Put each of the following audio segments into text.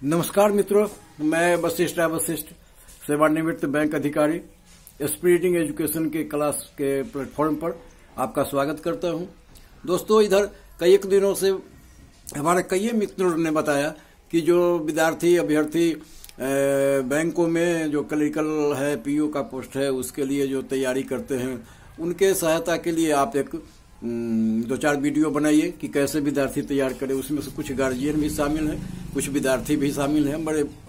नमस्कार मित्रों, मैं वशिष्ठ सेवानिवृत्त बैंक अधिकारी स्पिरिटिंग एजुकेशन के क्लास के प्लेटफॉर्म पर आपका स्वागत करता हूं। दोस्तों, इधर कई एक दिनों से हमारे कई मित्रों ने बताया कि जो विद्यार्थी अभ्यर्थी बैंकों में जो क्लरिकल है, पीओ का पोस्ट है, उसके लिए जो तैयारी करते हैं, उनके सहायता के लिए आप एक 2-4 वीडियो बनाइए कि कैसे विद्यार्थी तैयार करें। उसमें से कुछ गार्जियन भी शामिल हैं, कुछ विद्यार्थी भी शामिल हैं।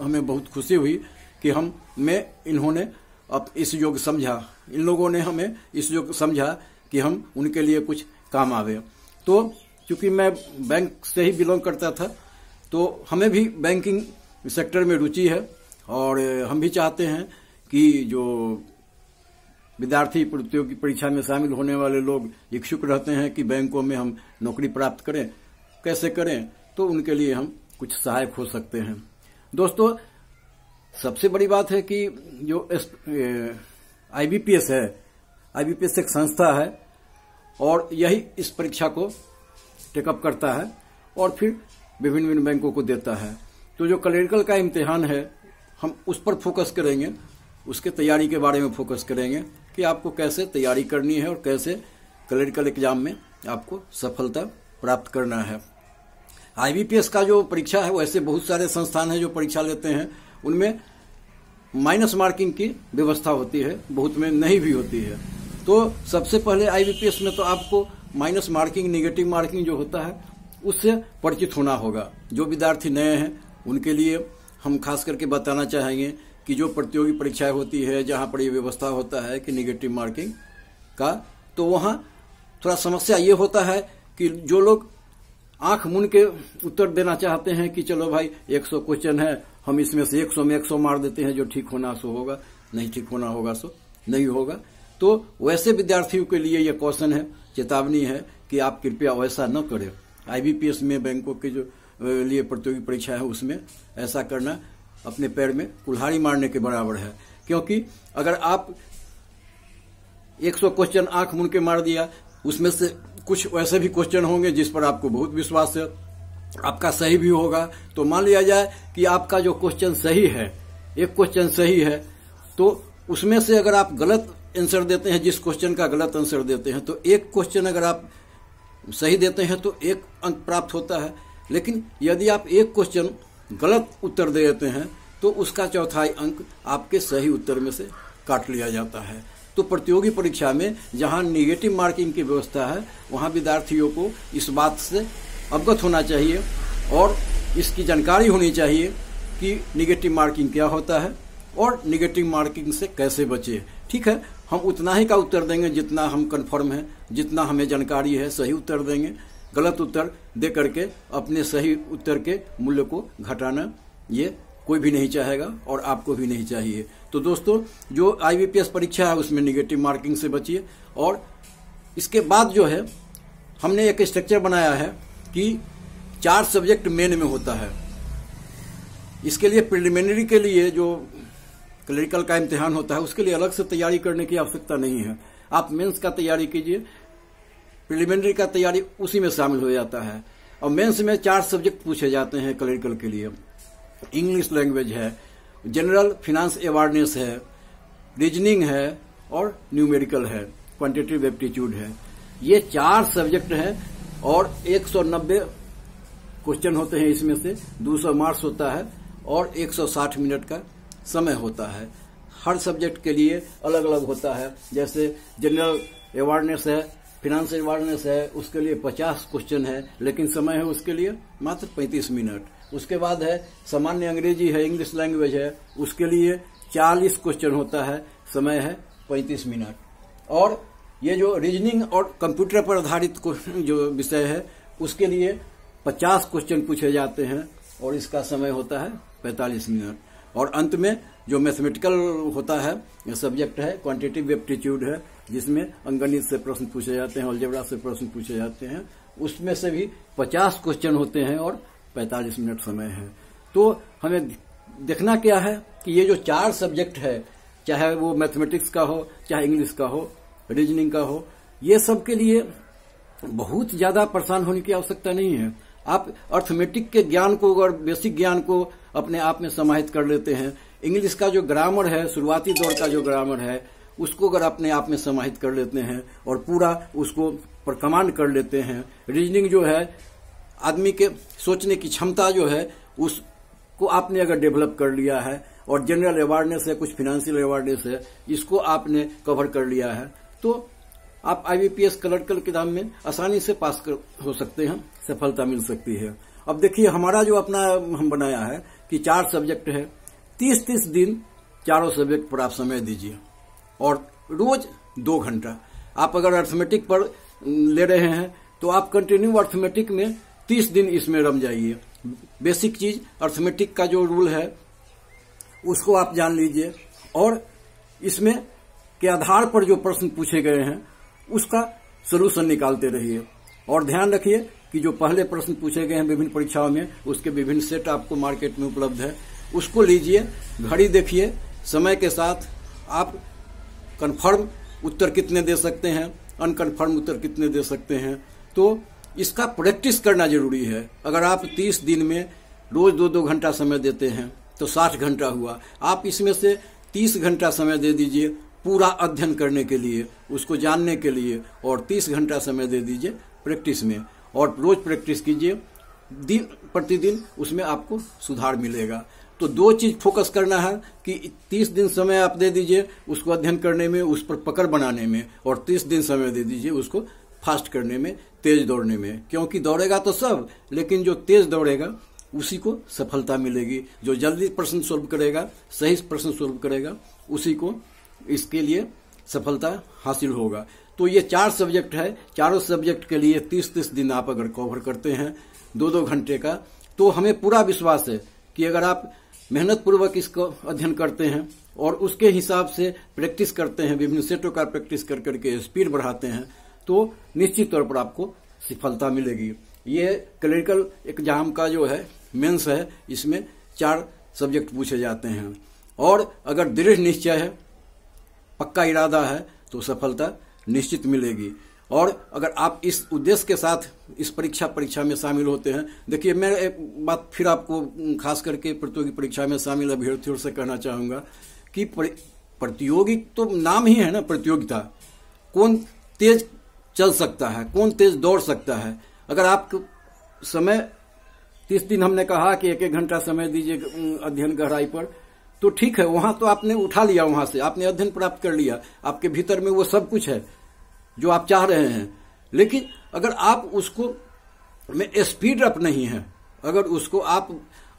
हमें बहुत खुशी हुई कि इन्होंने अब इस योग समझा, इन लोगों ने हमें इस योग समझा कि हम उनके लिए कुछ काम आवे। तो चूंकि मैं बैंक से ही बिलोंग करता था, तो हमें भी बैंकिंग सेक्टर में रुचि है और हम भी चाहते हैं कि जो विद्यार्थी प्रतियोगी परीक्षा में शामिल होने वाले लोग इच्छुक रहते हैं कि बैंकों में हम नौकरी प्राप्त करें, कैसे करें, तो उनके लिए हम कुछ सहायक हो सकते हैं। दोस्तों, सबसे बड़ी बात है कि जो आईबीपीएस है, आईबीपीएस एक संस्था है और यही इस परीक्षा को टेकअप करता है और फिर विभिन्न बैंकों को देता है। तो जो क्लरिकल का इम्तिहान है, हम उस पर फोकस करेंगे, उसके तैयारी के बारे में फोकस करेंगे कि आपको कैसे तैयारी करनी है और कैसे क्लरिकल एग्जाम में आपको सफलता प्राप्त करना है। आईबीपीएस का जो परीक्षा है, वैसे बहुत सारे संस्थान हैं जो परीक्षा लेते हैं, उनमें माइनस मार्किंग की व्यवस्था होती है, बहुत में नहीं भी होती है। तो सबसे पहले आईबीपीएस में तो आपको माइनस मार्किंग, निगेटिव मार्किंग जो होता है, उससे परिचित होना होगा। जो विद्यार्थी नए हैं उनके लिए हम खास करके बताना चाहेंगे कि जो प्रतियोगी परीक्षाएं होती है, जहां पर ये व्यवस्था होता है कि निगेटिव मार्किंग का, तो वहां थोड़ा समस्या ये होता है कि जो लोग आंख मूंद के उत्तर देना चाहते हैं कि चलो भाई 100 क्वेश्चन है, हम इसमें से 100 में 100 मार देते हैं, जो ठीक होना सो होगा, नहीं ठीक होना होगा सो नहीं होगा। तो वैसे विद्यार्थियों के लिए यह क्वेश्चन है, चेतावनी है कि आप कृपया वैसा न करें। आईबीपीएस में बैंकों के जो लिए प्रतियोगी परीक्षा है, उसमें ऐसा करना अपने पैर में कुल्हाड़ी मारने के बराबर है। क्योंकि अगर आप 100 क्वेश्चन आंख मूंद के मार दिया, उसमें से कुछ वैसे भी क्वेश्चन होंगे जिस पर आपको बहुत विश्वास है, आपका सही भी होगा। तो मान लिया जाए कि आपका जो क्वेश्चन सही है, एक क्वेश्चन सही है, तो उसमें से अगर आप गलत आंसर देते हैं, जिस क्वेश्चन का गलत आंसर देते हैं, तो एक क्वेश्चन अगर आप सही देते हैं तो 1 अंक प्राप्त होता है। लेकिन यदि आप एक क्वेश्चन गलत उत्तर दे देते हैं तो उसका 1/4 अंक आपके सही उत्तर में से काट लिया जाता है। तो प्रतियोगी परीक्षा में जहां निगेटिव मार्किंग की व्यवस्था है, वहां विद्यार्थियों को इस बात से अवगत होना चाहिए और इसकी जानकारी होनी चाहिए कि निगेटिव मार्किंग क्या होता है और निगेटिव मार्किंग से कैसे बचे। ठीक है, हम उतना ही का उत्तर देंगे जितना हम कन्फर्म है, जितना हमें जानकारी है, सही उत्तर देंगे। गलत उत्तर दे करके अपने सही उत्तर के मूल्य को घटाना ये कोई भी नहीं चाहेगा और आपको भी नहीं चाहिए। तो दोस्तों, जो आईबीपीएस परीक्षा है उसमें निगेटिव मार्किंग से बचिए। और इसके बाद जो है, हमने एक स्ट्रक्चर बनाया है कि 4 सब्जेक्ट मेन में होता है। इसके लिए प्रिलिमिनरी के लिए जो क्लरिकल का इम्तिहान होता है, उसके लिए अलग से तैयारी करने की आवश्यकता नहीं है। आप मेंस का तैयारी कीजिए, प्रिलिमिनरी का तैयारी उसी में शामिल हो जाता है। और मेंस में 4 सब्जेक्ट पूछे जाते हैं क्लरिकल के लिए। इंग्लिश लैंग्वेज है, जनरल फिनांस अवेयरनेस है, रीजनिंग है और न्यूमेरिकल है, क्वांटिटेटिव एप्टीट्यूड है। ये 4 सब्जेक्ट हैं और 190 क्वेश्चन होते हैं। इसमें से 200 मार्क्स होता है और 160 मिनट का समय होता है। हर सब्जेक्ट के लिए अलग अलग होता है। जैसे जनरल अवेयरनेस है, फिनांस अवेयरनेस है, उसके लिए 50 क्वेश्चन है, लेकिन समय है उसके लिए मात्र 35 मिनट। उसके बाद है सामान्य अंग्रेजी है, इंग्लिश लैंग्वेज है, उसके लिए 40 क्वेश्चन होता है, समय है 35 मिनट। और ये जो रीजनिंग और कंप्यूटर पर आधारित जो विषय है, उसके लिए 50 क्वेश्चन पूछे जाते हैं और इसका समय होता है 45 मिनट। और अंत में जो मैथमेटिकल होता है, यह सब्जेक्ट है, क्वांटिटेटिव एप्टीट्यूड है, जिसमें अंकगणित से प्रश्न पूछे जाते हैं, अलजेब्रा से प्रश्न पूछे जाते हैं। उसमें से भी 50 क्वेश्चन होते हैं और 45 मिनट समय है। तो हमें देखना क्या है कि ये जो 4 सब्जेक्ट है, चाहे वो मैथमेटिक्स का हो, चाहे इंग्लिश का हो, रीजनिंग का हो, ये सब के लिए बहुत ज्यादा परेशान होने की आवश्यकता नहीं है। आप अर्थमेटिक के ज्ञान को, अगर बेसिक ज्ञान को अपने आप में समाहित कर लेते हैं। इंग्लिश का जो ग्रामर है, शुरुआती दौर का जो ग्रामर है, उसको अगर अपने आप में समाहित कर लेते हैं और पूरा उसको पर कमांड कर लेते हैं, रीजनिंग जो है, आदमी के सोचने की क्षमता जो है, उसको आपने अगर डेवलप कर लिया है और जनरल अवेयरनेस है, कुछ फाइनेंशियल अवेयरनेस है, इसको आपने कवर कर लिया है, तो आप IBPS क्लर्कल एग्जाम में आसानी से पास हो सकते हैं, सफलता मिल सकती है। अब देखिए हमारा जो अपना हम बनाया है कि 4 सब्जेक्ट है, 30-30 दिन चारों सब्जेक्ट पर आप समय दीजिए और रोज 2 घंटा। आप अगर अर्थमेटिक पर ले रहे हैं तो आप कंटिन्यू अर्थमेटिक में 30 दिन इसमें रम जाइए। बेसिक चीज अर्थमेटिक का जो रूल है उसको आप जान लीजिए और इसमें के आधार पर जो प्रश्न पूछे गए हैं उसका सलूशन निकालते रहिए। और ध्यान रखिए कि जो पहले प्रश्न पूछे गए हैं विभिन्न परीक्षाओं में, उसके विभिन्न सेट आपको मार्केट में उपलब्ध है, उसको लीजिए, घड़ी देखिए, समय के साथ आप कन्फर्म उत्तर कितने दे सकते हैं, अनकन्फर्म उत्तर कितने दे सकते हैं, तो इसका प्रैक्टिस करना जरूरी है। अगर आप 30 दिन में रोज 2-2 घंटा समय देते हैं तो 60 घंटा हुआ। आप इसमें से 30 घंटा समय दे दीजिए पूरा अध्ययन करने के लिए, उसको जानने के लिए, और 30 घंटा समय दे दीजिए प्रैक्टिस में, और रोज प्रैक्टिस कीजिए, दिन प्रतिदिन उसमें आपको सुधार मिलेगा। तो 2 चीज फोकस करना है कि 30 दिन समय आप दे दीजिए उसको अध्ययन करने में, उस पर पकड़ बनाने में, और 30 दिन समय दे दीजिए उसको फास्ट करने में, तेज दौड़ने में। क्योंकि दौड़ेगा तो सब, लेकिन जो तेज दौड़ेगा उसी को सफलता मिलेगी। जो जल्दी प्रश्न सोल्व करेगा, सही प्रश्न सोल्व करेगा, उसी को इसके लिए सफलता हासिल होगा। तो ये 4 सब्जेक्ट है, चारों सब्जेक्ट के लिए 30-30 दिन आप अगर कवर करते हैं 2-2 घंटे का, तो हमें पूरा विश्वास है कि अगर आप मेहनत पूर्वक इसको अध्ययन करते हैं और उसके हिसाब से प्रैक्टिस करते हैं, विभिन्न सेटों का प्रैक्टिस कर करके स्पीड बढ़ाते हैं, तो निश्चित तौर पर आपको सफलता मिलेगी। ये क्लरिकल एग्जाम का जो है मेंस है, इसमें 4 सब्जेक्ट पूछे जाते हैं, और अगर दृढ़ निश्चय है, पक्का इरादा है, तो सफलता निश्चित मिलेगी। और अगर आप इस उद्देश्य के साथ इस परीक्षा में शामिल होते हैं, देखिए मैं एक बात फिर आपको खास करके प्रतियोगी परीक्षा में शामिल अभ्यर्थियों से कहना चाहूंगा कि प्रतियोगी तो नाम ही है ना, प्रतियोगिता। कौन तेज चल सकता है, कौन तेज दौड़ सकता है। अगर आप समय 30 दिन हमने कहा कि 1-1 घंटा समय दीजिए अध्ययन गहराई पर, तो ठीक है, वहां तो आपने उठा लिया, वहां से आपने अध्ययन प्राप्त कर लिया, आपके भीतर में वो सब कुछ है जो आप चाह रहे हैं। लेकिन अगर आप उसको में स्पीड अप नहीं है, अगर उसको आप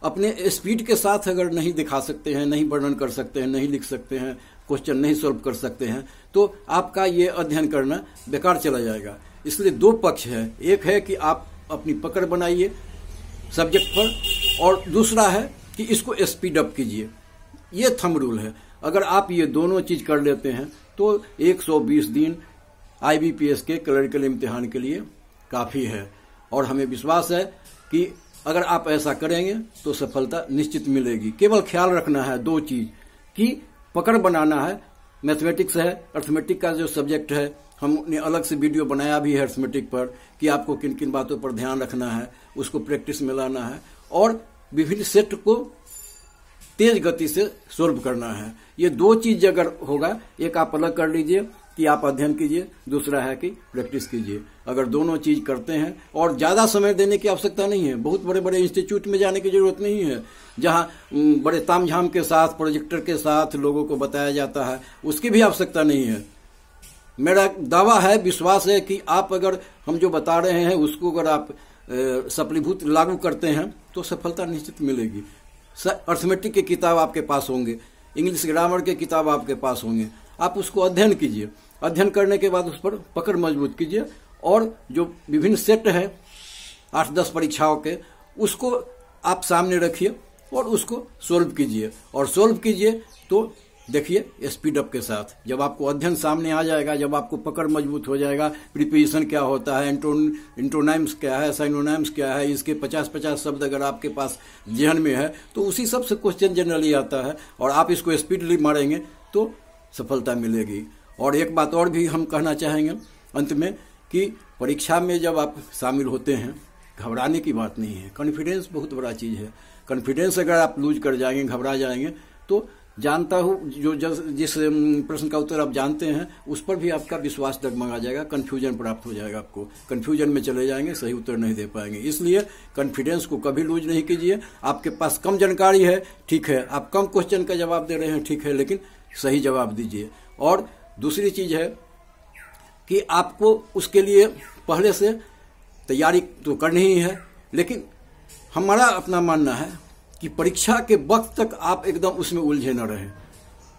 अपने स्पीड के साथ अगर नहीं दिखा सकते हैं, नहीं वर्णन कर सकते हैं, नहीं लिख सकते हैं, क्वेश्चन नहीं सॉल्व कर सकते हैं, तो आपका ये अध्ययन करना बेकार चला जाएगा। इसलिए 2 पक्ष है, एक है कि आप अपनी पकड़ बनाइए सब्जेक्ट पर, और दूसरा है कि इसको स्पीड अप कीजिए। ये थंब रूल है। अगर आप ये दोनों चीज कर लेते हैं तो 120 दिन IBPS के क्लरिकल इम्तिहान के लिए काफी है, और हमें विश्वास है कि अगर आप ऐसा करेंगे तो सफलता निश्चित मिलेगी। केवल ख्याल रखना है 2 चीज कि पकड़ बनाना है। मैथमेटिक्स है, अर्थमेटिक का जो सब्जेक्ट है, हमने अलग से वीडियो बनाया भी है अर्थमेटिक पर कि आपको किन किन बातों पर ध्यान रखना है, उसको प्रैक्टिस में लाना है, और विभिन्न सेट को तेज गति से सोल्व करना है। ये 2 चीज अगर होगा, एक आप अलग कर लीजिए कि आप अध्ययन कीजिए, दूसरा है कि प्रैक्टिस कीजिए। अगर दोनों चीज करते हैं, और ज्यादा समय देने की आवश्यकता नहीं है, बहुत बड़े बड़े इंस्टीट्यूट में जाने की जरूरत नहीं है जहां बड़े तामझाम के साथ प्रोजेक्टर के साथ लोगों को बताया जाता है, उसकी भी आवश्यकता नहीं है। मेरा दावा है, विश्वास है कि आप अगर हम जो बता रहे हैं उसको अगर आप सफलीभूत लागू करते हैं तो सफलता निश्चित मिलेगी। अर्थमेटिक की किताब आपके पास होंगे, इंग्लिश ग्रामर के किताब आपके पास होंगे, आप उसको अध्ययन कीजिए। अध्ययन करने के बाद उस पर पकड़ मजबूत कीजिए, और जो विभिन्न सेट है 8-10 परीक्षाओं के, उसको आप सामने रखिए और उसको सोल्व कीजिए। और सोल्व कीजिए तो देखिए स्पीड अप के साथ, जब आपको अध्ययन सामने आ जाएगा, जब आपको पकड़ मजबूत हो जाएगा, प्रीपोजिशन क्या होता है, इंटोनाइम्स क्या है, साइनोनाइम्स क्या है, इसके 50-50 शब्द अगर आपके पास जहन में है तो उसी सब से क्वेश्चन जनरली आता है, और आप इसको स्पीडली मारेंगे तो सफलता मिलेगी। और एक बात और भी हम कहना चाहेंगे अंत में कि परीक्षा में जब आप शामिल होते हैं घबराने की बात नहीं है। कॉन्फिडेंस बहुत बड़ा चीज है। कॉन्फिडेंस अगर आप लूज कर जाएंगे, घबरा जाएंगे, तो जानता हूं जो जिस प्रश्न का उत्तर आप जानते हैं उस पर भी आपका विश्वास डगमगा जाएगा, कंफ्यूजन प्राप्त हो जाएगा। आपको कंफ्यूजन में चले जाएंगे, सही उत्तर नहीं दे पाएंगे। इसलिए कॉन्फिडेंस को कभी लूज नहीं कीजिए। आपके पास कम जानकारी है, ठीक है, आप कम क्वेश्चन का जवाब दे रहे हैं, ठीक है, लेकिन सही जवाब दीजिए। और दूसरी चीज है कि आपको उसके लिए पहले से तैयारी तो करनी ही है, लेकिन हमारा अपना मानना है कि परीक्षा के वक्त तक आप एकदम उसमें उलझे न रहें।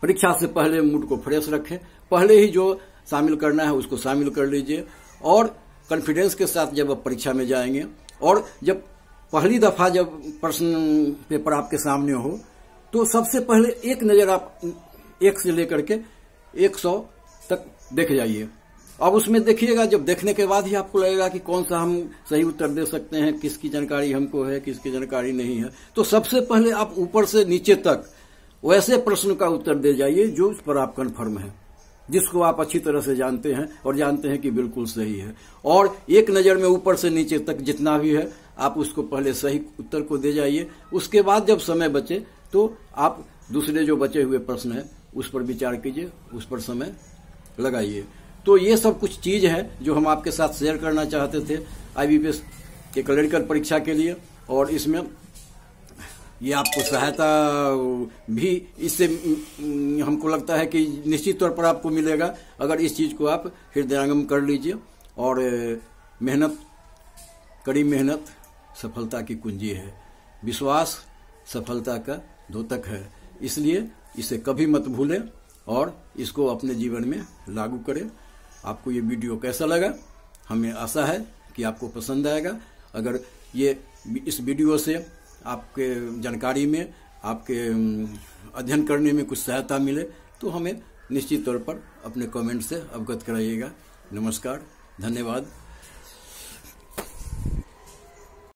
परीक्षा से पहले मूड को फ्रेश रखें, पहले ही जो शामिल करना है उसको शामिल कर लीजिए, और कॉन्फिडेंस के साथ जब आप परीक्षा में जाएंगे और जब पहली दफा जब प्रश्न पेपर आपके सामने हो, तो सबसे पहले एक नजर आप 1 से लेकर के 100 तक देख जाइए। अब उसमें देखिएगा, जब देखने के बाद ही आपको लगेगा कि कौन सा हम सही उत्तर दे सकते हैं, किसकी जानकारी हमको है, किसकी जानकारी नहीं है। तो सबसे पहले आप ऊपर से नीचे तक वैसे प्रश्न का उत्तर दे जाइए जो उस पर आप कन्फर्म है, जिसको आप अच्छी तरह से जानते हैं और जानते हैं कि बिल्कुल सही है। और एक नजर में ऊपर से नीचे तक जितना भी है आप उसको पहले सही उत्तर को दे जाइए। उसके बाद जब समय बचे तो आप दूसरे जो बचे हुए प्रश्न है उस पर विचार कीजिए, उस पर समय लगाइए। तो ये सब कुछ चीज है जो हम आपके साथ शेयर करना चाहते थे IBPS के क्लरिकल परीक्षा के लिए, और इसमें ये आपको सहायता भी इससे हमको लगता है कि निश्चित तौर पर आपको मिलेगा अगर इस चीज को आप हृदयंगम कर लीजिए। और मेहनत, कड़ी मेहनत सफलता की कुंजी है, विश्वास सफलता का द्योतक है। इसलिए इसे कभी मत भूलें और इसको अपने जीवन में लागू करें। आपको ये वीडियो कैसा लगा? हमें आशा है कि आपको पसंद आएगा। अगर इस वीडियो से आपके जानकारी में, आपके अध्ययन करने में कुछ सहायता मिले तो हमें निश्चित तौर पर अपने कमेंट से अवगत कराइएगा। नमस्कार, धन्यवाद।